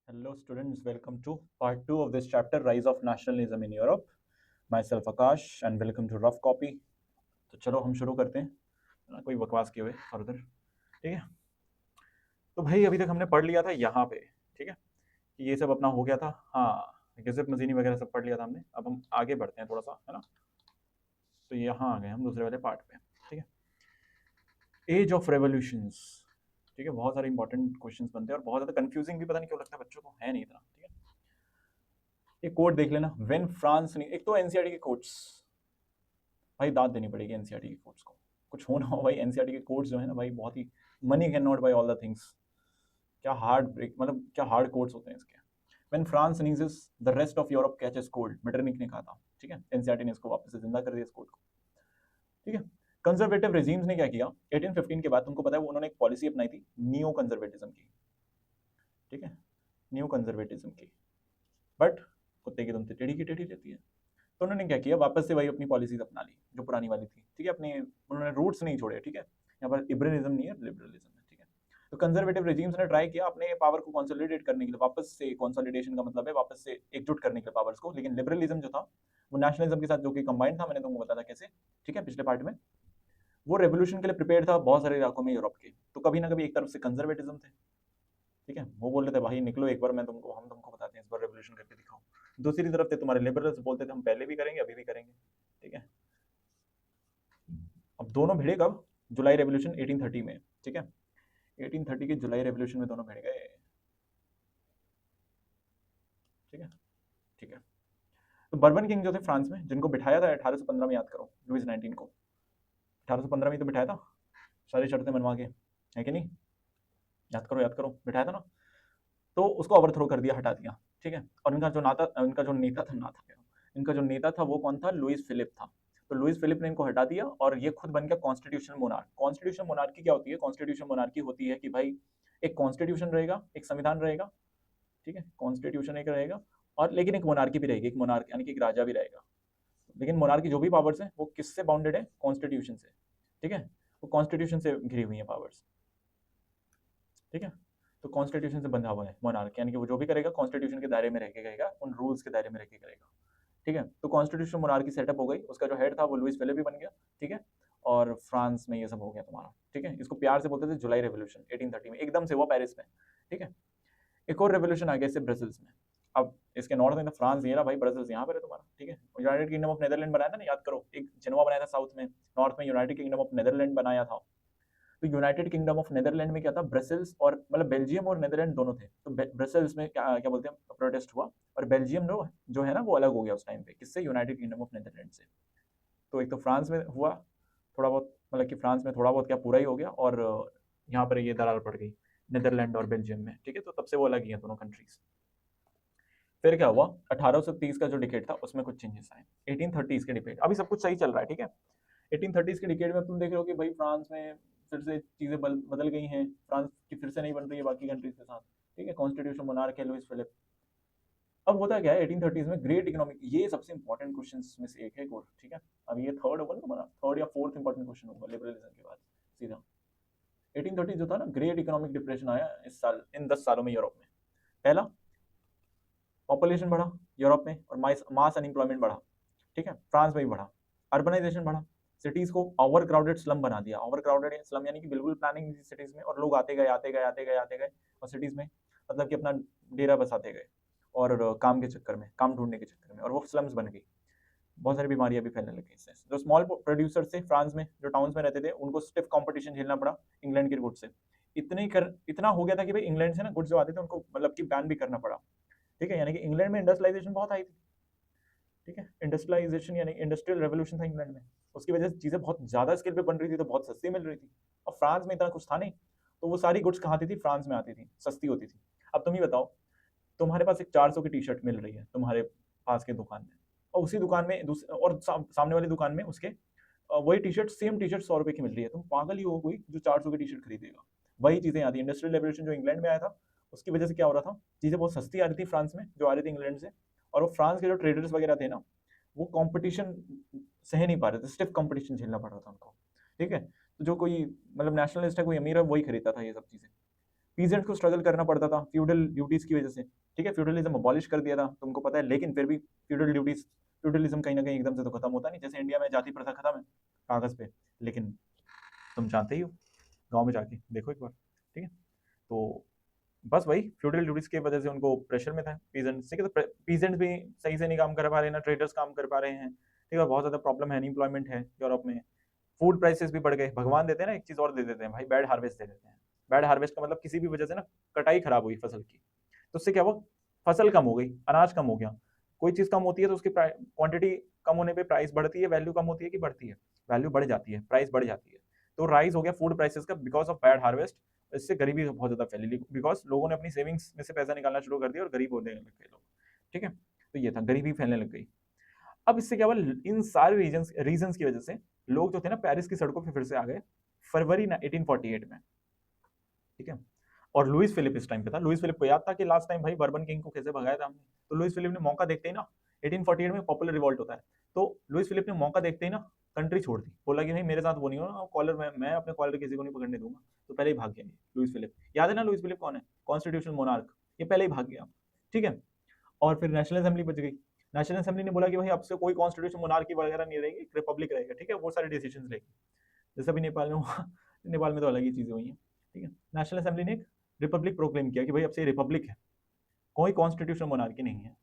Hello, students. Welcome to part 2 of this chapter, Rise of Nationalism in Europe. Myself Akash and welcome to Rough Copy. तो चलो हम शुरू करते हैं ना, कोई बकवास किए हुए फर्दर। ठीक है, तो भाई अभी तक हमने पढ़ लिया था यहाँ पे। ठीक है, कि ये सब अपना हो गया था। हाँ, गेजेट मजीनी वगैरह सब पढ़ लिया था हमने। अब हम आगे बढ़ते हैं थोड़ा सा, है ना। तो यहाँ आ गए हम दूसरे वाले पार्ट पे। ठीक है, एज ऑफ रेवोल्यूशंस। ठीक है, बहुत सारे इंपॉर्टेंट क्वेश्चंस बनते हैं और बहुत ज़्यादा कंफ्यूजिंग भी, पता नहीं क्यों लगता है बच्चों को, है नहीं इतना। ठीक है, एक कोड देख लेना, व्हेन फ्रांस नहीं, एक तो एनसीईआरटी के कोड्स, भाई दाद देनी पड़ेगी एनसीईआरटी के कोड्स को। कुछ हो ना हो भाई, एनसीईआरटी के कोड्स जो है ना भाई, बहुत ही money can not buy all the things. क्या हार्ड ब्रेक, मतलब क्या हार्ड कोड्स होते हैं इसके। When France sneezes the rest of Europe catches cold, Metternich ने कहा था। ठीक है, एनसीईआरटी ने इसको वापस से जिंदा कर दिया इस कोड को। ठीक है, कंजर्वेटिव रेजिम्स ने क्या किया 1815 के बाद, तुमको पता है वो उन्होंने एक पॉलिसी अपनाई थी नियो कंजर्वेटिज्म की। ठीक है, न्यू कंजर्वेटिज्म की, बट कुत्ते की दुम टेढ़ी की टेढ़ी रहती है। तो उन्होंने क्या किया, वापस से वही अपनी पॉलिसीज अपना ली जो पुरानी वाली थी। ठीक है, अपने उन्होंने रूट्स नहीं छोड़े। ठीक है, यहाँ पर लिबरलिज्म नहीं है, लिबरलिज्म है। ठीक है, तो कंजर्वेटिव रेजिम्स ने ट्राई किया अपने पावर को कंसोलिडेट करने के लिए, वापस से कंसोलिडेशन का मतलब है वापस से एकजुट करने के लिए पावर्स को। लेकिन लिबरलिज्म जो था वो नेशनलिज्म के साथ जो कि कंबाइंड था, मैंने तुमको बताया था कैसे। ठीक है, पिछले पार्ट में वो रेवोल्यूशन के लिए प्रिपेयर था बहुत सारे इलाकों में यूरोप के। तो कभी ना कभी एक तरफ से कंजर्वेटिज्म थे। ठीक है, वो बोल रहे थे भाई निकलो एक बार, हम तुमको बताते हैं, इस बार रेवोल्यूशन करके दिखाओ। दूसरी तरफ थे तुम्हारे लिबरल्स, बोलते थे हम पहले भी करेंगे अभी भी करेंगे। ठीक है, अब दोनों भिड़े कब, जुलाई रेवोल्यूशन 1830 में। ठीक है, 1830 के जुलाई रेवोल्यूशन में दोनों भिड़ गए। ठीक है, ठीक है। तो बर्बन किंग जो थे फ्रांस में, जिनको बिठाया था 1815 में, याद करो लुइस 19 को 1815 में तो बिठाया था, सारी शर्तें मनवा के, है कि नहीं। याद करो याद करो, बिठाया था ना। तो उसको ओवरथ्रो कर दिया, हटा दिया। ठीक है, और इनका जो नेता था, इनका जो नेता था वो कौन था, लुइस फिलिप था। तो लुइस फिलिप ने इनको हटा दिया और ये खुद बन गया कॉन्स्टिट्यूशनल मोनार्क। कॉन्स्टिट्यूशनल मोनार्की क्या होती है, कॉन्स्टिट्यूशनल मोनार्की होती है कि भाई एक कॉन्स्टिट्यूशन रहेगा, एक संविधान रहेगा। ठीक है, कॉन्स्टिट्यूशन एक रहेगा और लेकिन एक मोनार्की भी रहेगी, एक मोनार्क यानी कि एक राजा भी रहेगा। लेकिन मोनार्की जो भी पावर्स हैं वो किससे बाउंडेड है, कॉन्स्टिट्यूशन से। ठीक है, वो कॉन्स्टिट्यूशन से घिरी हुई है पावर्स। ठीक है, तो कॉन्स्टिट्यूशन से बंधा हुआ है मोनार्क, यानी कि वो जो भी करेगा कॉन्स्टिट्यूशन के दायरे में रह के करेगा, उन रूल्स के दायरे में रह के करेगा। ठीक है, तो कॉन्स्टिट्यूशन मोनार्की सेटअप हो गई, उसका जो हेड था वो लुइस फिलिप भी बन गया। ठीक है, और फ्रांस में ये सब हो गया तुम्हारा। ठीक है, इसको प्यार से बोलते थे जुलाई रेवोल्यूशन 1830 में, एकदम से हुआ पेरिस में। ठीक है, एक और रेवोल्यूशन आ गया इससे ब्रसल्स में। अब इसके नॉर्थ में तो फ्रांस ये रहा भाई, ब्रसल्स यहाँ पर है तुम्हारा। ठीक है, यूनाइटेड किंगडम ऑफ नेदरलैंड बनाया था ना, याद करो, एक जेनोवा बनाया था साउथ में, नॉर्थ में यूनाइटेड किंगडम ऑफ नेदरलैंड बनाया था। तो यूनाइटेड किंगडम ऑफ नेदरलैंड में क्या था, ब्रसल्स और मतलब बेल्जियम और नेदरलैंड दोनों थे। तो ब्रसल्स में क्या क्या बोलते हैं, प्रोटेस्ट हुआ, और बेल्जियम जो है ना वो अलग हो गया उस टाइम पे, किससे, यूनाइटेड किंगडम ऑफ नेदरलैंड से। तो एक तो फ्रांस में हुआ थोड़ा बहुत, मतलब कि फ्रांस में थोड़ा बहुत क्या पूरा ही हो गया, और यहाँ पर ये दरार पड़ गई नेदरलैंड और बेल्जियम में। ठीक है, तो तब से वो अलग ही है दोनों कंट्रीज। फिर क्या हुआ, 1830 का जो डिकेड था उसमें कुछ चेंजेस आए। 1830 के डिकेड, अभी सब कुछ सही चल रहा है। ठीक है, 1830 के डिकेड में तुम देख रहे हो कि भाई फ्रांस में फिर से चीजें बदल गई हैं, फ्रांस की फिर से नहीं बन रही है बाकी कंट्रीज के साथ। ठीक है, कॉन्स्टिट्यूशन मोनार्क है लुइस फिलिप। अब होता क्या है 1830 में, ग्रेट इकोनॉमिक, ये सबसे इंपॉर्टेंट क्वेश्चन में से एक है और। ठीक है, अब ये थर्ड होगा ना तुम्हारा, थर्ड या फोर्थ इंपॉर्टेंट क्वेश्चन होगा लिबरलिज्म के बाद सीधा। 1830 जो था ना, ग्रेट इकोनॉमिक डिप्रेशन आया इस साल, इन 10 सालों में यूरोप में। पहला, पॉपुलेशन बढ़ा यूरोप में और मास अनएम्प्लॉयमेंट बढ़ा। ठीक है, फ्रांस में भी बढ़ा, अर्बनाइजेशन बढ़ा, सिटीज को ओवर क्राउडेड स्लम बना दिया। ओवर क्राउडेड स्लम यानी कि बिल्कुल प्लानिंग नहीं थी सिटीज में, और लोग आते गए आते गए आते गए आते गए, और सिटीज में मतलब कि अपना डेरा बसाते गए, और काम के चक्कर में, काम ढूंढने के चक्कर में, और वो स्लम्स बन गई। बहुत सारी बीमारियां भी फैलने लगी इससे। जो स्मॉल प्रोड्यूसर्स थे फ्रांस में, जो टाउन्स में रहते थे, उनको स्टिफ कंपटीशन झेलना पड़ा इंग्लैंड के गुड्स से। इतना हो गया था कि भाई इंग्लैंड से ना गुड्स जो आते थे उनको मतलब कि बैन भी करना पड़ा। ठीक है, यानी कि इंग्लैंड में इंडस्ट्रियलाइजेशन बहुत आई थी। ठीक है, इंडस्ट्रियलाइजेशन यानी इंडस्ट्रियल रेवोल्यूशन था इंग्लैंड में, उसकी वजह से चीजें बहुत ज्यादा स्केल पे बन रही थी, तो बहुत सस्ती मिल रही थी। और फ्रांस में इतना कुछ था नहीं, तो वो सारी गुड्स कहाँ आती थी, फ्रांस में आती थी, सस्ती होती थी। अब तुम ही बताओ, तुम्हारे पास एक 400 की टी शर्ट मिल रही है तुम्हारे पास के दुकान में, और उसी दुकान में और सामने वाली दुकान में उसके वही T shirt, same T shirt 100 रुपए की मिल रही है। तुम पागल ही हो कोई जो 400 की टी शर्ट खरीदेगा। वही चीजें आती है, इंडस्ट्रियल रेवोल्यूशन जो इंग्लैंड में आया था उसकी वजह से क्या हो रहा था, चीजें बहुत सस्ती आ रही थी फ्रांस में, जो आ रही थी इंग्लैंड से। और वो फ्रांस के जो ट्रेडर्स वगैरह थे ना, वो कंपटीशन सह नहीं पा रहे थे, स्टिफ कंपटीशन झेलना पड़ रहा था उनको। ठीक है, तो जो कोई मतलब नेशनलिस्ट है, कोई अमीर है, वही खरीदता था ये सब चीजें। पीजेंट्स को स्ट्रगल करना पड़ता था फ्यूडल ड्यूटीज की वजह से, ठीक है, फ्यूडलिज्म अबॉलिश कर दिया था तुमको पता है, लेकिन फिर भी फ्यूडलिज्म कहीं ना कहीं एकदम से तो खत्म होता नहीं, जैसे इंडिया में जाति प्रथा खत्म है कागज पे, लेकिन तुम जानते ही हो, गांव में जाके देखो एक बार, ठीक है। तो बस वही फ्यूडल ड्यूटीज की वजह से उनको प्रेशर में था पीजेंट्स, ठीक है, तो पीजेंट्स भी सही से नहीं काम कर पा रहे हैं, ना ट्रेडर्स काम कर पा रहे हैं, ठीक है, बहुत ज्यादा प्रॉब्लम है, अनएम्प्लॉयमेंट है यूरोप में, फूड प्राइसेस भी बढ़ गए, भगवान देते हैं ना एक चीज और दे देते हैं भाई, बैड हार्वेस्ट दे देते हैं। बैड हार्वेस्ट का मतलब किसी भी वजह से ना कटाई खराब हुई फसल की, तो उससे क्या हुआ, फसल कम हो गई, अनाज कम हो गया, कोई चीज कम होती है तो उसकी क्वांटिटी कम होने पे प्राइस बढ़ती है, वैल्यू कम होती है कि बढ़ती है, वैल्यू बढ़ जाती है, प्राइस बढ़ जाती है, तो राइज हो गया फूड प्राइसेस का बिकॉज ऑफ बैड हार्वेस्ट। इससे गरीबी बहुत ज्यादा फैली बिकॉज लोगों ने अपनी सेविंग्स में से पैसा निकालना शुरू कर दिया और गरीब होने लग गए लोग, ठीक है, तो ये था, गरीबी फैलने लग गई। अब इससे क्या हुआ, इन सारे रीजंस की वजह से लोग जो थे ना पेरिस की सड़कों पर फिर से आ गए फरवरी 1848 में, ठीक है। और लुइस फिलिप इस टाइम पे था, लुइस फिलिप को याद था कि लास्ट टाइम भाई बर्बन किंग को कैसे भगाया था हमने, तो लुइस फिलिप ने मौका देखते ही ना, 1848 में पॉपुलर रिवॉल्ट होता है, तो लुइस फिलिप ने मौका देखते ही ना कंट्री छोड़ दी, बोला कि भाई मेरे साथ वो नहीं होना, कॉलर मैं अपने कॉलर किसी को नहीं पकड़ने दूंगा, तो पहले ही भाग गया लुइस फिलिप। याद है ना लुइस फिलिप कौन है, कॉन्स्टिट्यूशनल मोनार्क, ये पहले ही भाग गया, ठीक है। और फिर नेशनल असेंबली बच गई, नेशनल असेंबली ने बोला कि भाई अब से कोई कॉन्स्टिट्यूशन मोनार्की वगैरह नहीं रहेगी, रिपब्लिक रहेगा, ठीक है, वो सारे डिसीजन लेगी, जैसे अभी नेपाल में हुआ, नेपाल में तो अलग ही चीजें हुई हैं, ठीक है। नेशनल असेंबली ने एक रिपब्लिक प्रोक्लेम किया कि भाई अब से रिपब्लिक है, कोई कॉन्स्टिट्यूशन मोनार्की नहीं है,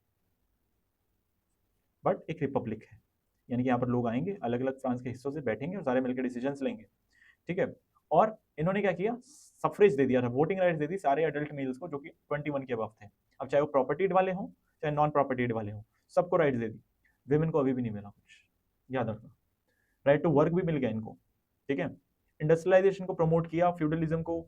बट एक रिपब्लिक है, यानी कि यहाँ पर लोग आएंगे अलग अलग फ्रांस के हिस्सों से बैठेंगे और सारे मिलकर डिसीजन लेंगे, ठीक है। और इन्होंने क्या किया, सफरेज दे दिया था, वोटिंग राइट्स दे दी सारे अडल्ट मेल्स को जो कि 21 के अबव थे, अब चाहे वो प्रॉपर्टीड वाले हों चाहे नॉन प्रॉपर्टीड वाले हों, सबको राइट्स दे दी। वेमेन को अभी भी नहीं मिला कुछ, याद रखना, राइट टू वर्क भी मिल गया इनको, ठीक है। इंडस्ट्रियलाइजेशन को प्रमोट किया, फ्यूडलिज्म को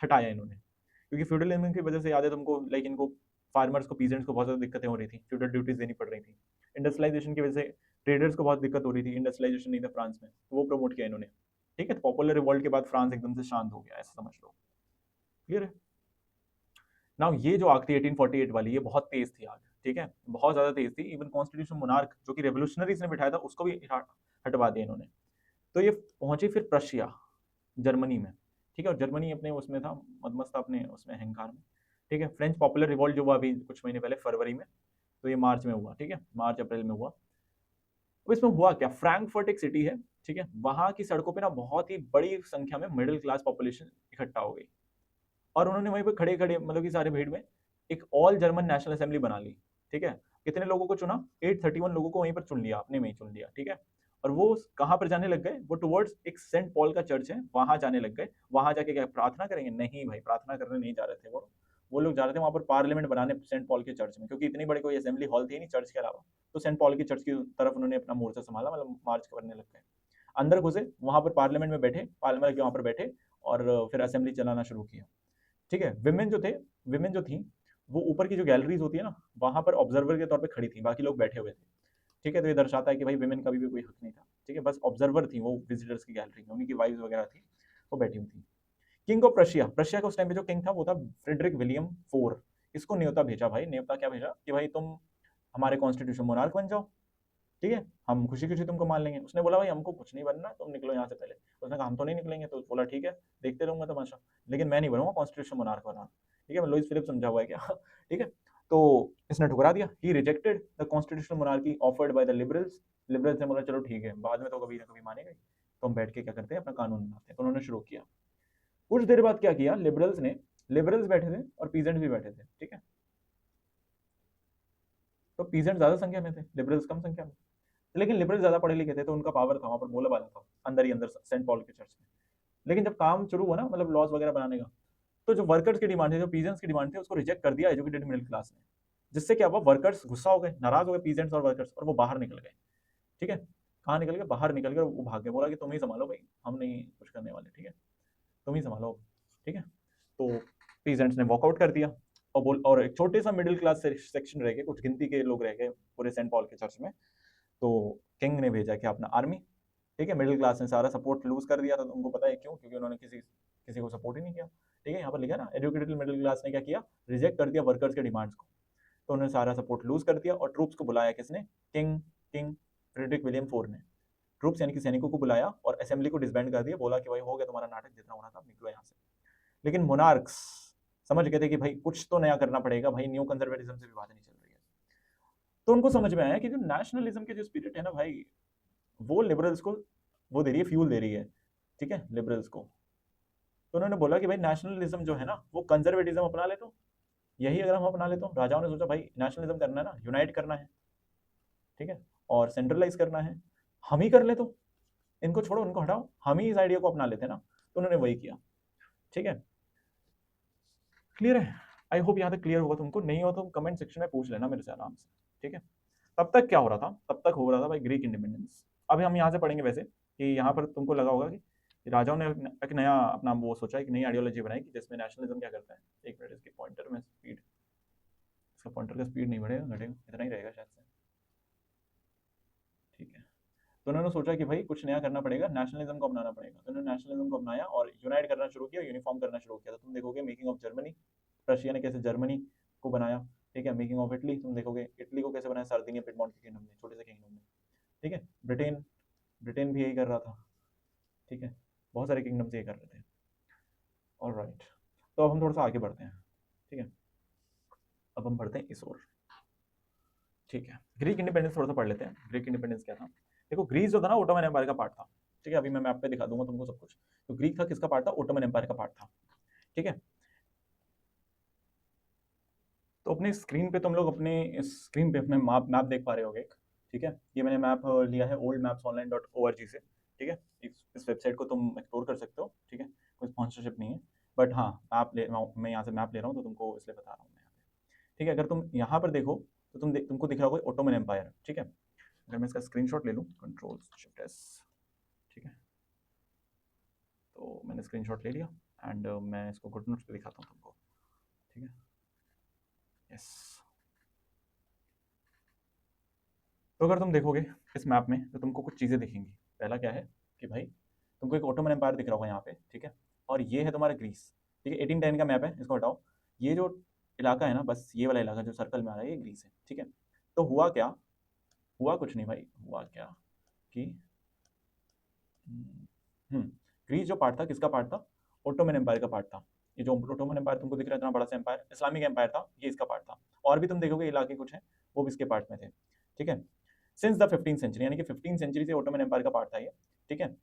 हटाया इन्होंने, क्योंकि फ्यूडलिज्म की वजह से याद है तुमको, लाइक इनको फार्मर्स को, पीजेंट्स को बहुत ज्यादा दिक्कतें हो रही थी, फ्यूडल ड्यूटीज देनी पड़ रही थी, इंडस्ट्रियलाइजेशन की वजह से ट्रेडर्स को बहुत दिक्कत हो रही थी, इंडस्ट्रियलाइजेशन नहीं था फ्रांस में, तो वो प्रमोट किया इन्होंने, ठीक है। तो पॉपुलर रिवॉल्ट के बाद फ्रांस एकदम से शांत हो गया, ऐसा समझ लो, क्लियर है। नाउ ये जो आग थी 1848 वाली, ये बहुत तेज थी आग, ठीक है, बहुत ज्यादा तेज थी, इवन कॉन्स्टिट्यूशन मोनार्क जो कि रेवोल्यूशनरीज ने बिठाया था उसको भी हटवा दिया इन्होंने। तो ये पहुंची फिर प्रशिया, जर्मनी में, ठीक है, और जर्मनी अपने उसमें था, मदमस्त था अपने उसमें अहंकार में, ठीक है। फ्रेंच पॉपुलर रिवॉल्ट जो हुआ अभी कुछ महीने पहले फरवरी में, तो ये मार्च में हुआ, ठीक है, मार्च अप्रैल में हुआ। तो इसमें हुआ क्या, फ्रैंकफर्ट एक सिटी है, ठीक है, वहां की सड़कों पे ना बहुत ही बड़ी संख्या में मिडिल क्लास पॉपुलेशन इकट्ठा हो गई, और उन्होंने वहीं पे खड़े खड़े मतलब कि सारे भीड़ में एक ऑल जर्मन नेशनल असेंबली बना ली, ठीक है। कितने लोगों को चुना, 831 लोगों को वहीं पर चुन लिया, अपने में ही चुन लिया, ठीक है। और वो कहाँ पर जाने लग गए, वो टुवर्ड्स एक सेंट पॉल का चर्च है, वहां जाने लग गए, वहां जाके क्या प्रार्थना करेंगे, नहीं भाई प्रार्थना करने नहीं जा रहे थे वो लोग जा रहे थे वहां पर पार्लियामेंट बनाने सेंट पॉल के चर्च में, क्योंकि इतनी बड़ी कोई असेंबली हॉल थी नहीं चर्च के अलावा, तो सेंट पॉल की चर्च की तरफ उन्होंने अपना मोर्चा संभाला, मतलब मार्च करने लग गए, अंदर घुसे, वहां पर पार्लियामेंट में बैठे, पार्लियामेंट के वहां पर बैठे, और फिर असेंबली चलाना शुरू किया, ठीक है। विमेन जो थी वो ऊपर की जो गैलरीज होती है ना, वहां पर ऑब्जर्वर के तौर पे खड़ी थी, बाकी लोग बैठे हुए थे, ठीक है। तो ये दर्शाता है कि भाई विमेन का भी कोई हक नहीं था, ठीक है, बस ऑब्जर्वर थी वो विजिटर्स की गैलरी में, उनकी वाइफ वगैरह थी, वो बैठी हुई थी। किंग ऑफ प्रशिया, प्रशिया का उस टाइम पे जो किंग था वो था फ्रेडरिक विलियम फोर, इसको न्योता भेजा भाई, न्योता क्या भेजा कि भाई तुम हमारे कॉन्स्टिट्यूशन मोनार्क बन जाओ, ठीक है, हम खुशी खुशी तुमको मान लेंगे। उसने बोला भाई हमको कुछ नहीं बनना, तुम निकलो यहाँ से पहले, उसने कहा हम तो नहीं निकलेंगे, तो बोला ठीक है देखते रहूंगा तमाशा, लेकिन मैं नहीं बनूंगा कॉन्स्टिट्यूशन मोनार्क बना, ठीक है, लुइस फिलिप समझा हुआ है क्या ठीक है। तो इसने ठुकरा दिया, he rejected the constitutional monarchy offered by the liberals, liberals ने बोला चलो ठीक है, बाद में तो कभी ना कभी मानेगा, तो हम बैठ के क्या करते हैं अपना कानून बनाते हैं, तो उन्होंने शुरू किया। कुछ देर बाद क्या किया लिबरल्स ने, लिबरल्स बैठे थे और पीजेंट्स भी बैठे थे, ठीक है, तो पीजेंट ज्यादा संख्या में थे, लिबरल्स कम संख्या में, लेकिन लिबरल ज्यादा पढ़े लिखे थे तो उनका पावर था, वहां पर बोला बाला था अंदर ही अंदर सेंट पॉल के चर्च में। लेकिन जब काम शुरू हुआ ना, मतलब लॉज वगैरह बनाने का, तो जो वर्कर्स की डिमांड थी, जो पीजेंट्स की डिमांड थी, उसको रिजेक्ट कर दिया एजुकेटेड मिडिल क्लास ने, जिससे क्या हुआ, वर्कर्स गुस्सा हो गए, नाराज हो गए पीजेंट्स और वर्कर्स, और वो बाहर निकल गए, ठीक है। कहाँ निकल गए, बाहर निकल गए, वो भाग गए, बोला कि तुम ही संभालो भाई, हम नहीं कुछ करने वाले, ठीक है, तुम ही संभालो, ठीक है। तो पीजेंट्स ने वॉकआउट कर दिया, और एक छोटे सा मिडिल क्लास सेक्शन रह गए, कुछ गिनती के लोग रह गए पूरे सेंट पॉल के चर्च में। तो किंग ने भेजा क्या, अपना आर्मी, ठीक है, मिडिल क्लास ने सारा सपोर्ट लूज कर दिया था, तो उनको पता है क्यों, क्योंकि उन्होंने किसी किसी को सपोर्ट ही नहीं किया, ठीक है। यहाँ पर लिखा ना, एजुकेटेड मिडिल क्लास ने क्या किया, रिजेक्ट कर दिया वर्कर्स के डिमांड्स को, तो उन्होंने सारा सपोर्ट लूज कर दिया, और ट्रूप्स को बुलाया किसने, king king Frederick William four ने, ट्रूप्स यानी कि सैनिकों को बुलाया और असेंबली को डिसबैंड कर दिया, बोला कि भाई हो गया तुम्हारा नाटक, जितना होना था निकलो यहाँ से। लेकिन मोनार्क्स समझ गए थे कि भाई कुछ तो नया करना पड़ेगा, भाई न्यू कंजर्वेटिज्म से भी बात नहीं चल रही है। तो उनको समझ में आया कि जो नेशनलिज्म के जो स्पिरिट है ना भाई, वो लिबरल्स को वो दे रही है, फ्यूल दे रही है, ठीक है, लिबरल्स को। तो उन्होंने बोला कि भाई नेशनलिज्म जो है ना वो कंजर्वेटिज्म अपना ले, तो यही अगर हम अपना ले तो राजाओं ने सोचा भाई नेशनलिज्म करना है ना, यूनाइट करना है, ठीक है, और सेंट्रलाइज करना है, हम ही कर ले, तो इनको छोड़ो, इनको हटाओ, हम ही इस आइडिया को अपना लेते हैं ना। तो उन्होंने वही किया, ठीक है। क्लियर है? आई होप यहाँ तक क्लियर होगा तुमको, नहीं हो तो कमेंट सेक्शन में पूछ लेना मेरे से आराम से, ठीक है। तब तक क्या हो रहा था, तब तक हो रहा था भाई ग्रीक इंडिपेंडेंस। अभी हम यहाँ से पढ़ेंगे वैसे कि यहाँ पर तुमको लगा होगा कि राजाओं ने एक नया अपना वो सोचा है, कि नई आइडियोलॉजी बनाई कि जिसमें नेशनलिज्म क्या करता है। एक मिनट, इसकी पॉइंटर में स्पीड, इसका पॉइंटर का स्पीड नहीं बढ़ेगा, घटेगा, इतना ही रहेगा शायद से, ठीक है। तो उन्होंने सोचा कि भाई कुछ नया करना पड़ेगा, नेशनलिज्म को अपनाना पड़ेगा। तो उन्होंने नेशनलिज्म को अपनाया और यूनाइट करना शुरू किया, यूनिफॉर्म करना शुरू किया। तो तुम देखोगे मेकिंग ऑफ जर्मनी, रशिया ने कैसे जर्मनी को बनाया, ठीक है। मेकिंग ऑफ इटली, तुम देखोगे इटली को कैसे बनाया सार्डिनिया पिडमॉन्ट के किंगडम ने, छोटे से किंगडम ने, ठीक है। ब्रिटेन, ब्रिटेन भी यही कर रहा था, ठीक है। बहुत सारे किंगडम्स ये कर रहे थे। ऑलराइट, तो अब हम थोड़ा सा आगे बढ़ते हैं, ठीक है। अब हम बढ़ते हैं इस ओर, ठीक है। ग्रीक इंडिपेंडेंस थोड़ा सा पढ़ लेते हैं। ग्रीक इंडिपेंडेंस क्या था? देखो, ग्रीस जो था ना ओटोमन एम्पायर का पार्ट था, ठीक है। अभी मैं मैप पे दिखा दूंगा तुमको सब कुछ। तो ग्रीक था किसका पार्ट था? ओटोमन एम्पायर का पार्ट था, ठीक है। तो अपने स्क्रीन पे तुम लोग अपने स्क्रीन पे अपने मैप मैप देख पा रहे होगे एक, ठीक है। ये मैंने मैप लिया है ओल्ड मैप्स ऑनलाइन .org से, ठीक है। इस वेबसाइट को तुम एक्सप्लोर कर सकते हो, ठीक है। कोई स्पॉन्सरशिप नहीं है, बट हाँ मैप ले मैं यहाँ से मैप ले रहा हूँ, तो तुमको इसलिए बता रहा हूँ मैं यहाँ पे, ठीक है। अगर तुम यहाँ पर देखो तो तुमको दिख रहा होगा ओटोमन एम्पायर, ठीक है। अगर मैं इसका स्क्रीनशॉट ले लूँ, कंट्रोल शिफ्ट एस, ठीक है। तो मैंने स्क्रीनशॉट ले लिया एंड मैं इसको गुड नोट्स पे दिखाता हूँ तुमको, ठीक है। यस, तो अगर तुम देखोगे इस मैप में तो तुमको कुछ चीज़ें दिखेंगी। पहला क्या है कि भाई तुमको एक ओटोमन एम्पायर दिख रहा होगा यहाँ पे, ठीक है। और ये है तुम्हारा ग्रीस, ठीक है। 1810 का मैप है, इसको हटाओ। ये जो इलाका है ना, बस ये वाला इलाका जो सर्कल में आ रहा है, ये ग्रीस है, ठीक है। तो हुआ क्या, हुआ कुछ नहीं भाई, हुआ क्या कि हम्म ग्रीस जो पार्ट था किसका पार्ट था? ओटोमन एम्पायर का पार्ट था। ये जो ओटोमन एम्पायर तुमको दिख रहा है इतना बड़ा सा एम्पायर, इस्लामिक एम्पायर था, ये इसका पार्ट था। और भी तुम देखोगे इलाके कुछ हैं, वो भी इसके पार्ट में थे, ठीक है। सिंस द 15th सेंचुरी, यानी कि 15th सेंचुरी से ओटोमन एम्पायर का पार्ट था ये, ठीक है।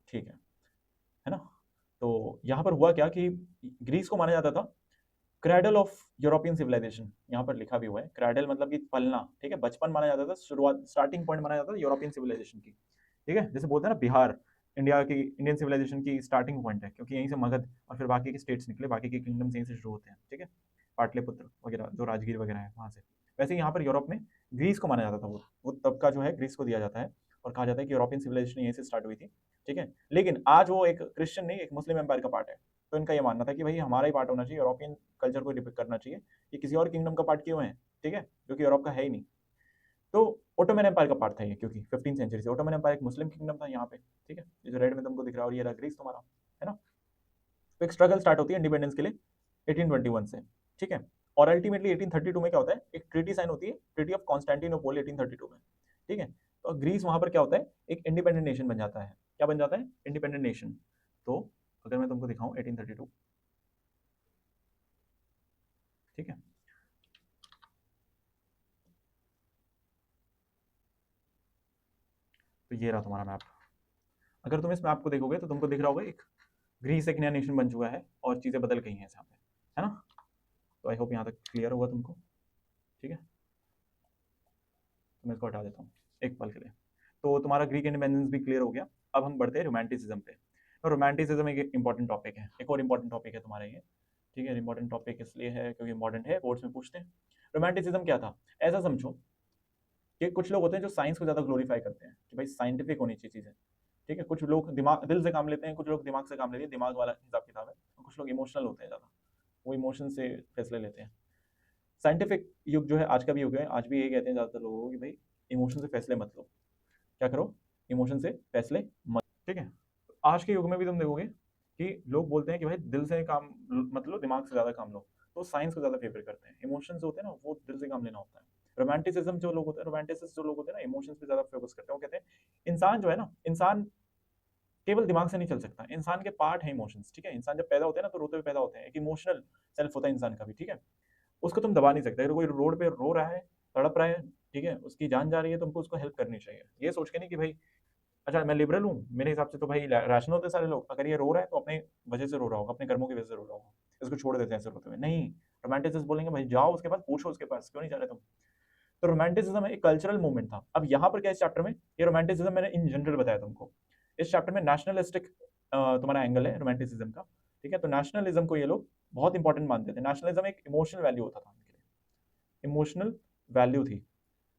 ठीक है ना। तो यहाँ पर हुआ क्या कि ग्रीस को माना जाता था क्रैडल ऑफ यूरोपियन सिविलाइजेशन। यहाँ पर लिखा भी हुआ है क्रैडल, मतलब कि पलना, ठीक है। बचपन माना जाता था, शुरुआत, स्टार्टिंग पॉइंट माना जाता था यूरोपियन सिविलाइजेशन की, ठीक है। जैसे बोलते हैं ना बिहार इंडिया की, इंडियन सिविलाइजेशन की स्टार्टिंग पॉइंट है, क्योंकि यहीं से मगध और फिर बाकी के स्टेट्स निकले, बाकी के किंगडम्स यहीं से शुरू होते हैं, ठीक है। पाटलिपुत्र वगैरह, जो राजगीर वगैरह है वहाँ से। वैसे ही यहाँ पर यूरोप में ग्रीस को माना जाता था, वो तब का जो है ग्रीस को दिया जाता है, और कहा जाता है कि यूरोपियन सिविलाइजेशन यहीं से स्टार्ट हुई थी, ठीक है। लेकिन आज वो एक क्रिश्चियन नहीं, एक मुस्लिम एम्पायर का पार्ट है। तो इनका ये मानना था कि भाई हमारा ही पार्ट होना चाहिए, यूरोपियन कल्चर को डिपिक्ट करना चाहिए, ये किसी और किंगडम का पार्ट क्यों है, ठीक है, जो कि यूरोप का है ही नहीं। तो ओटोमन एम्पायर का पार्ट था ये, क्योंकि 15th सेंचुरी से ओटोमन एम्पायर एक मुस्लिम किंगडम था यहाँ पे, ठीक है। ये जो रेड में तुमको दिख रहा है, और ये रहा ग्रीस तुम्हारा, है ना। तो एक स्ट्रगल स्टार्ट होती है इंडिपेंडेंस के लिए 1821 से, ठीक है। और अल्टीमेटली 1832 में क्या होता है, एक ट्रीटी साइन होती है, ट्रीटी ऑफ कॉन्स्टेंटिनोपल 1832 में, ठीक है। तो ग्रीस वहां पर क्या होता है, एक इंडिपेंडेंट नेशन बन जाता है। क्या बन जाता है? Independent nation. तो अगर मैं तुमको दिखाऊं 1832, ठीक है। तो ये रहा तुम्हारा मैप। अगर तुम इस मैप को देखोगे तो तुमको दिख रहा होगा एक ग्रीस एक नया नेशन बन चुका है, और चीजें बदल गई हैं यहाँ पे, है ना। तो आई होप यहाँ तक क्लियर होगा तुमको, ठीक है। तो मैं इसको हटा देता हूँ एक पल के लिए। तो तुम्हारा ग्रीक इंडिपेंडेंस भी क्लियर हो गया। अब हम बढ़ते हैं रोमांटिसिज्म पे। तो रोमांटिसिज्म एक इंपॉर्टेंट टॉपिक है, एक और इंपॉर्टेंट टॉपिक है तुम्हारे ये, ठीक है। इंपॉर्टेंट टॉपिक इसलिए है क्योंकि इंपॉर्टेंट है, बोर्ड्स में पूछते हैं। रोमांटिसिज्म क्या था? ऐसा समझो कि कुछ लोग होते हैं जो साइंस को ज़्यादा ग्लोरीफाई करते हैं, कि भाई साइंटिफिक होनी चाहिए चीज़ें, ठीक है। कुछ लोग दिमाग दिल से काम लेते हैं, कुछ लोग दिमाग से काम लेते हैं, दिमाग वाला हिसाब किताब है। और कुछ लोग इमोशनल होते हैं ज़्यादा, वो इमोशन से फैसले लेते हैं। साइंटिफिक युग जो है आज का भी युग है, आज भी यही कहते हैं ज़्यादातर लोगों को कि भाई इमोशन से फैसले मत लो। क्या करो? इमोशन से फैसले मत, ठीक है। आज के युग में भी तुम देखोगे कि लोग बोलते हैं कि भाई दिल से काम मत लो, दिमाग से ज़्यादा काम लो। तो साइंस को ज़्यादा फेवर करते हैं। इमोशंस होते हैं ना, वो दिल से काम लेना होता है। रोमांटिसिज्म जो लोग होते हैं, रोमांटिसिस्ट जो लोग होते हैं ना, इमोशंस पे ज्यादा फोकस करते हैं। वो कहते हैं इंसान जो है ना, इंसान केवल दिमाग से नहीं चल सकता, इंसान के पार्ट है इमोशंस, ठीक है। इंसान जब पैदा होते हैं ना तो रोते हुए पैदा होते हैं, एक इमोशनल सेल्फ होता है इंसान का भी, ठीक है। उसको तुम दबा नहीं सकते। अगर कोई रोड पे रो रहा है, तड़प रहा है, ठीक है, उसकी जान जा रही है, तुमको उसको हेल्प करनी चाहिए, ये सोच के नहीं कि भाई अच्छा मैं लिबरल हूँ, मेरे हिसाब से तो भाई रैशनल होते हैं सारे लोग, अगर ये रो रहा है तो अपने वजह से रो रहा होगा, अपने कर्मों की वजह से रो रहा होगा, इसको छोड़ देते हैं ऐसे रोते हुए। नहीं, रोमांटिसिस्ट बोलेंगे भाई जाओ उसके पास, पूछो उसके पास क्यों नहीं जा रहे तुम। तो रोमांटिसिज्म एक कल्चरल मूवमेंट था। अब यहाँ पर क्या इस चैप्टर में, ये रोमांटिसिज्म मैंने इन जनरल बताया तुमको, इस चैप्टर में नेशनलिस्टिक तुम्हारा एंगल है रोमांटिसिज्म का, ठीक है। तो नेशनलिज्म को ये लोग बहुत इंपॉर्टेंट मानते थे। नेशनलिज्म एक इमोशनल वैल्यू होता था उनके लिए, इमोशनल वैल्यू थी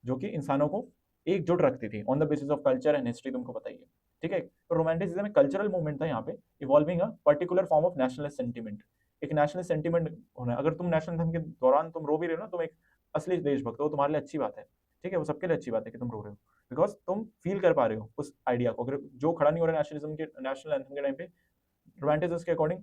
जो कि इंसानों को एकजुट रखती थी on the basis of culture and history, तुमको बताइए, ठीक है। तो रोमांटिसिज्म एक कल्चरल मूवमेंट था यहाँ पे, evolving a particular form of nationalist sentiment. एक नेशनलिस्ट सेंटिमेंट होना, अगर तुम नेशनलिज्म के दौरान तुम रो भी रहे हो ना, तुम एक असली देशभक्त हो, तुम्हारे लिए अच्छी बात है, ठीक है, वो सबके लिए अच्छी बात है कि तुम रो रहे हो, बिकॉज तुम फील कर पा रहे हो उस आइडिया को। अगर जो खड़ा नहीं हो रहा है नेशनलिज्म के, नेशनल एंथम के टाइम पे, रोमांटिसिस्ट के according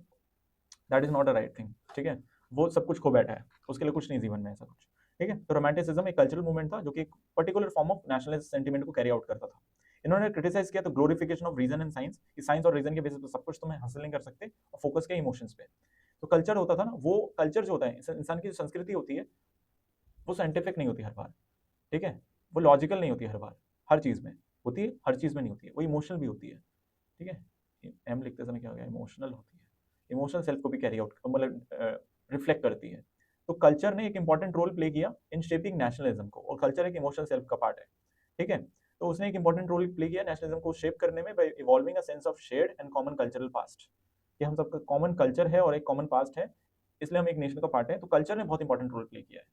that is not a right thing, ठीक है। वो सब कुछ खो बैठा है, उसके लिए कुछ नहीं जीवन में ऐसा कुछ, ठीक है। तो रोमांटिसिज्म एक कल्चरल मूवमेंट था जो कि एक particular form of nationalist sentiment को कैरी आउट करता था। इन्होंने क्रिटिसाइज किया तो glorification of reason and science, कि साइंस और रीजन के बेसिस पे सब कुछ तुम्हें हासिल नहीं कर सकते, और फोकस किया इमोशंस पे। तो कल्चर होता था ना, वो कल्चर जो होता है, इंसान की जो संस्कृति होती है, वो साइंटिफिक नहीं होती हर बार, ठीक है, वो लॉजिकल नहीं होती हर बार, हर चीज में होती है, हर चीज में नहीं होती है, वो इमोशनल भी होती है, ठीक है। एम लिखते समय क्या हो गया, इमोशनल होती है, इमोशनल सेल्फ को भी कैरी आउट मतलब रिफ्लेक्ट करती है। तो कल्चर ने एक इंपॉर्टेंट रोल प्ले किया इन शेपिंग नेशनलिज्म को, और कल्चर एक इमोशनल सेल्फ का पार्ट है, ठीक है। तो उसने एक इंपॉर्टेंट रोल प्ले किया नेशनलिज्म को शेप करने में, by evolving a sense of shared and common cultural past, कि हम सबका कॉमन कल्चर है और एक कॉमन पास्ट है, इसलिए हम एक नेशन का पार्ट है। तो कल्चर ने बहुत इंपॉर्टेंट रोल प्ले किया है,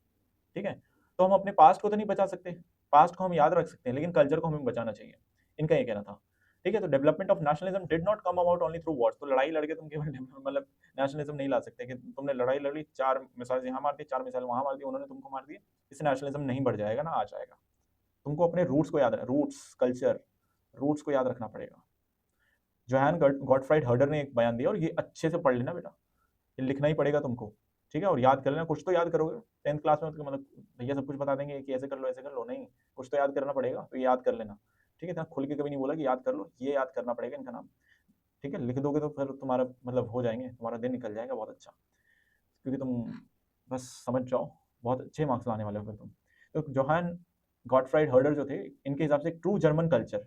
ठीक है। तो हम अपने पास्ट को तो नहीं बचा सकते, पास्ट को हम याद रख सकते हैं, लेकिन कल्चर को हमें बचाना चाहिए, इनका ये कहना था, ठीक है। तो development of nationalism did not come about only through Wars, तो लड़ाई लड़के तुम केवल मतलब नेशनलिज्म नहीं ला सकते कि तुमने लड़ाई लड़ी, चार मिसाइल यहाँ मार दी, चार मिसाइल वहां मार दी, उन्होंने तुमको मार दिया, इससे नेशनलिज्म नहीं बढ़ जाएगा ना, आ जाएगा। तुमको अपने रूट्स को याद, रूट्स कल्चर, रूट्स को याद रखना पड़ेगा। जोहान गॉटफ्राइड हर्डर ने एक बयान दिया, और ये अच्छे से पढ़ लेना बेटा, ये लिखना ही पड़ेगा तुमको, ठीक है, और याद कर लेना, कुछ तो याद करोगे। 10th क्लास में मतलब भैया सब कुछ बता देंगे कि ऐसे कर लो ऐसे कर लो, नहीं, कुछ तो याद करना पड़ेगा, तो ये याद कर लेना, ठीक है। इतना खुल के कभी नहीं बोला कि याद कर लो, ये याद करना पड़ेगा इनका नाम, ठीक है। लिख दोगे तो फिर तुम्हारा मतलब हो जाएंगे, तुम्हारा दिन निकल जाएगा बहुत अच्छा, क्योंकि तुम बस समझ जाओ, बहुत अच्छे मार्क्स लाने वाले हो फिर तुम। तो जोहान गॉटफ्राइड हर्डर जो थे, इनके हिसाब से एक ट्रू जर्मन कल्चर,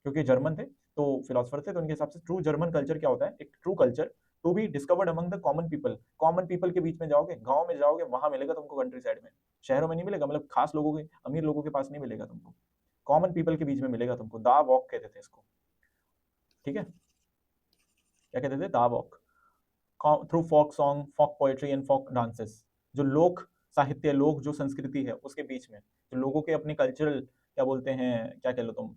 क्योंकि जर्मन थे तो फिलोसफर थे, तो उनके हिसाब से ट्रू जर्मन कल्चर क्या होता है, एक true culture to be discovered among the common people. Common people के बीच में जाओगे, गांव में जाओगे, वहां मिलेगा तुमको, कंट्री साइड में, शहरों में नहीं मिलेगा, मतलब खास लोगों के, अमीर लोगों के पास नहीं मिलेगा तुमको, कॉमन पीपल के बीच में मिलेगा तुमको। दा वॉक कहते थे इसको, ठीक है, क्या कहते थे, the walk, through folk song, folk poetry and folk dances, जो लोक साहित्य, लोक जो संस्कृति है उसके बीच में, जो लोगों के अपने कल्चरल क्या बोलते हैं, क्या कह लो तुम,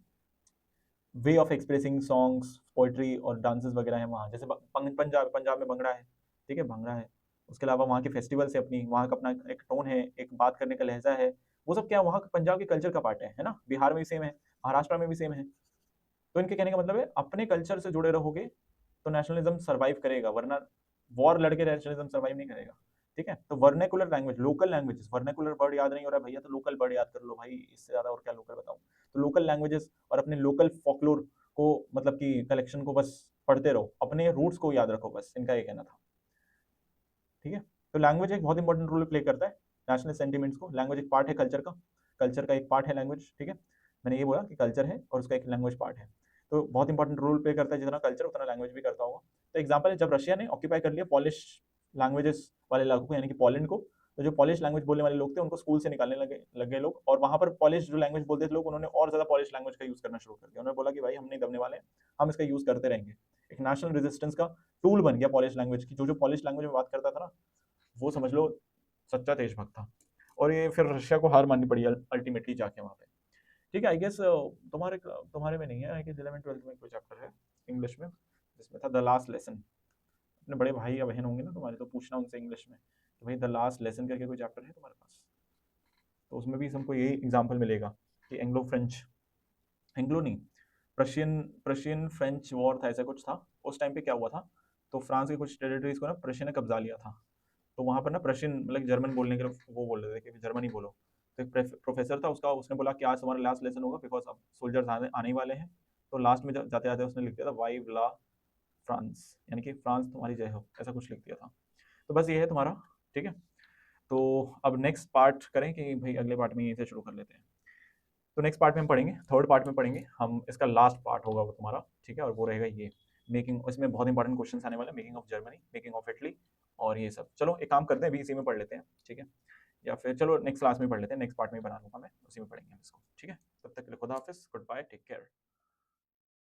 way of expressing songs, poetry और डांसेस वगैरह है वहाँ, जैसे पंजाब, पंजाब में भंगड़ा है, ठीक है, भंगड़ा है। उसके अलावा वहाँ के फेस्टिवल्स है अपनी, वहाँ का अपना एक टोन है, एक बात करने का लहजा है, वो सब क्या वहाँ पंजाब के कल्चर का पार्ट है ना। बिहार में भी सेम है, महाराष्ट्र में भी सेम है। तो इनके कहने का मतलब है अपने कल्चर से जुड़े रहोगे तो नेशनलिज्म सर्वाइव करेगा, वरना वॉर लड़के नेशनलिज्म सर्वाइव नहीं करेगा, ठीक है। तो vernacular language, local languages, vernacular word याद नहीं हो रहा है भैया तो लोकल वर्ड याद कर लो भाई, इससे ज्यादा और क्या लोकल बताऊं। तो लोकल लैंग्वेजेस और अपने लोकल फॉकलोर को, मतलब कि कलेक्शन को बस पढ़ते रहो, अपने रूट्स को याद रखो, बस इनका ये कहना था, ठीक है। तो लैंग्वेज एक बहुत इंपॉर्टेंट रोल प्ले करता है नेशनल सेंटिमेंट्स को, लैंग्वेज एक पार्ट है कल्चर का, कल्चर का एक पार्ट है लैंग्वेज, ठीक है। मैंने ये बोला कि कल्चर है और उसका एक लैंग्वेज पार्ट है, तो बहुत इंपॉर्टेंट रोल प्ले करता है, जितना कल्चर उतना लैंग्वेज भी करता होगा। तो एग्जाम्पल है, जब रशिया ने ऑक्यूपाई कर लिया पॉलिश लैंग्वेजेस वाले इलाकों को, यानी कि पोलैंड को, तो जो पॉलिश लैंग्वेज बोलने वाले लोग थे उनको स्कूल से निकालने लगे लोग, और वहां पर पॉलिश जो लैंग्वेज बोलते थे लोग, उन्होंने और ज्यादा पॉलिश लैंग्वेज का यूज करना शुरू कर दिया। उन्होंने बोला कि भाई हम नहीं दबने वाले हैं, हम इसका यूज करते रहेंगे। एक नेशनल रेजिस्टेंस का टूल बन गया पॉलिश लैंग्वेज की, जो पॉलिश लैंग्वेज में बात करता था ना, वो समझ लो सच्चा देशभक्त था। और ये फिर रशिया को हार माननी पड़ी अल्टीमेटली जाके वहां पे, ठीक है। आई गेस तुम्हारे में नहीं है, आई गेस 11th 12th में कोई चैप्टर है इंग्लिश में जिसमें था द लास्ट लेसन। अपने बड़े भाई या बहन होंगे ना तुम्हारे, तो पूछना उनसे इंग्लिश में कि भाई द लास्ट लेसन करके कोई चैप्टर है तुम्हारे पास, तो उसमें भी हमको यही एग्जाम्पल मिलेगा कि एंग्लो फ्रेंच, एंग्लो नहीं, प्रशियन प्रशियन फ्रेंच वॉर था, ऐसा कुछ था। उस टाइम पे क्या हुआ था, तो फ्रांस के कुछ टेरिटरीज को ना प्रशियन ने कब्जा लिया था, तो वहां पर ना प्रशियन मतलब जर्मन बोलने के लोग वो बोल रहे थे कि जर्मनी बोलो, तो एक प्रोफेसर था उसका, उसने बोला कि आज हमारा लास्ट लेसन होगा बिकॉज अब सोल्जर्स आने आने ही वाले हैं। तो लास्ट में जाते जाते उसने लिख दिया था वाइव ला फ्रांस, यानी कि फ्रांस तुम्हारी जय हो, ऐसा कुछ लिख दिया था। तो बस ये है तुम्हारा, ठीक है। तो अब नेक्स्ट पार्ट करें कि भाई अगले पार्ट में यहीं से शुरू कर लेते हैं। तो नेक्स्ट पार्ट में हम पढ़ेंगे, थर्ड पार्ट में पढ़ेंगे हम, इसका लास्ट पार्ट होगा वो तुम्हारा, ठीक है। और वो रहेगा ये मेकिंग, इसमें बहुत इंपॉर्टेंट क्वेश्चन आने वाले, making of Germany, making of Italy और ये सब। चलो एक काम करते हैं, अभी इसी में पढ़ लेते हैं, ठीक है। या फिर चलो नेक्स्ट क्लास में पढ़ लेते हैं, नेक्स्ट पार्ट में बना लूंगा मैं, उसी में पढ़ेंगे हम इसको, ठीक है। तब तक के लिए खुदा हाफिज, गुड बाय, टेक केयर।